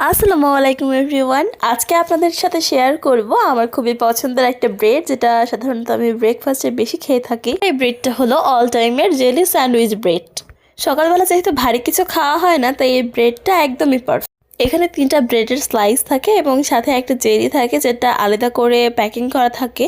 আসসালামু আলাইকুম এভরিওয়ান। আজকে আপনাদের সাথে শেয়ার করব আমার খুবই পছন্দের একটা ব্রেড, যেটা সাধারণত আমি ব্রেকফাস্টে বেশি খেয়ে থাকি। এই ব্রেডটা হলো অল টাইমের জেলি স্যান্ডউইচ ব্রেড। সকালবেলা যেহেতু ভারী কিছু খাওয়া হয় না, তাই এই ব্রেডটা একদমই পারফেক্ট। এখানে 3টা ব্রেডের স্লাইস থাকে এবং সাথে একটা জেলি থাকে, যেটা আলাদা করে প্যাকিং করা থাকে।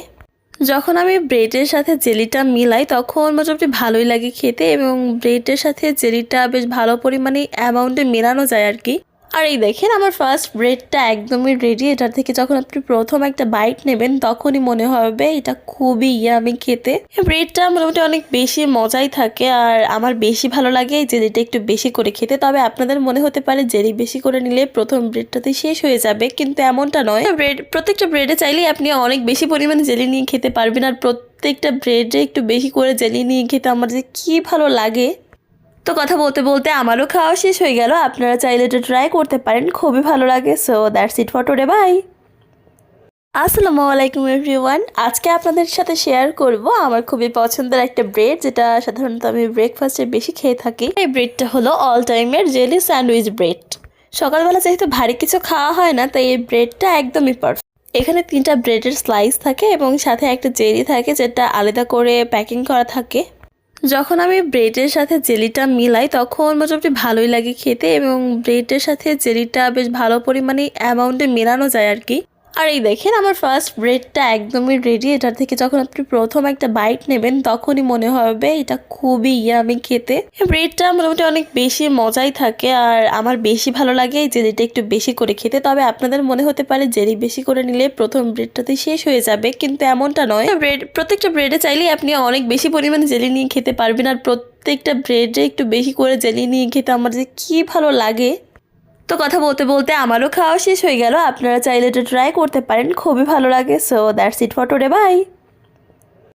যখন আমি ব্রেডের সাথে জেলিটা মিলাই তখন মোটামুটি ভালোই লাগে খেতে, এবং ব্রেডের সাথে জেলিটা বেশ ভালো পরিমাণে অ্যামাউন্টে মেলানো যায় আর কি। আর এই দেখেন আমার ফার্স্ট ব্রেডটা একদমই রেডি। এটার থেকে যখন আপনি প্রথম একটা বাইট নেবেন তখনই মনে হবে এটা খুবই ইয়ামি খেতে। ব্রেডটা মোটামুটি অনেক বেশি মজাই থাকে, আর আমার বেশি ভালো লাগে এই জেলিটা একটু বেশি করে খেতে। তবে আপনাদের মনে হতে পারে জেলি বেশি করে নিলে প্রথম ব্রেডটাতে শেষ হয়ে যাবে, কিন্তু এমনটা নয়। প্রত্যেকটা ব্রেডে চাইলে আপনি অনেক বেশি পরিমাণে জেলি নিয়ে খেতে পারবেন, আর প্রত্যেকটা ব্রেডে একটু বেশি করে জেলি নিয়ে খেতে আমার যে কি ভালো লাগে। তো কথা বলতে বলতে আমারও খাওয়া শেষ হয়ে গেল। আপনারা চাইলে এটা ট্রাই করতে পারেন, খুবই ভালো লাগে। So that's it for today, bye. আসসালামু আলাইকুম এভরিওয়ান। আজকে আপনাদের সাথে শেয়ার করব আমার খুবই পছন্দের একটা ব্রেড, যেটা সাধারণত আমি ব্রেকফাস্টে বেশি খেয়ে থাকি। এই ব্রেডটা হলো অল টাইমের জেলি স্যান্ডউইচ ব্রেড। সকালবেলা যেহেতু ভারী কিছু খাওয়া হয় না, তাই এই ব্রেডটা একদমই পারফেক্ট। এখানে 3টা ব্রেডের স্লাইস থাকে এবং সাথে একটা জেলি থাকে, যেটা আলাদা করে প্যাকিং করা থাকে। যখন আমি ব্রেডের সাথে জেলিটা মিলাই তখন মোটামুটি ভালোই লাগে খেতে, এবং ব্রেডের সাথে জেলিটা বেশ ভালো পরিমাণে অ্যামাউন্টে মেলানো যায় আর কি। আর এই দেখেন আমার ফার্স্ট ব্রেডটা একদমই রেডি। এটার থেকে যখন আপনি প্রথম একটা বাইট নেবেন তখনই মনে হবে এটা খুবই ইয়ামি খেতে। ব্রেডটা মোটামুটি অনেক বেশি মজাই থাকে, আর আমার বেশি ভালো লাগে এই জেলিটা একটু বেশি করে খেতে। তবে আপনাদের মনে হতে পারে জেলি বেশি করে নিলে প্রথম ব্রেডটাতে শেষ হয়ে যাবে, কিন্তু এমনটা নয়। প্রত্যেকটা ব্রেডে চাইলে আপনি অনেক বেশি পরিমাণে জেলি নিয়ে খেতে পারবেন, আর প্রত্যেকটা ব্রেডে একটু বেশি করে জেলি নিয়ে খেতে আমার যে কি ভালো লাগে। তো কথা বলতে বলতে আমারও খাওয়া শেষ হয়ে গেল। আপনারা চাইলে এটা ট্রাই করতে পারেন, খুবই ভালো লাগে। So that's it for today, by.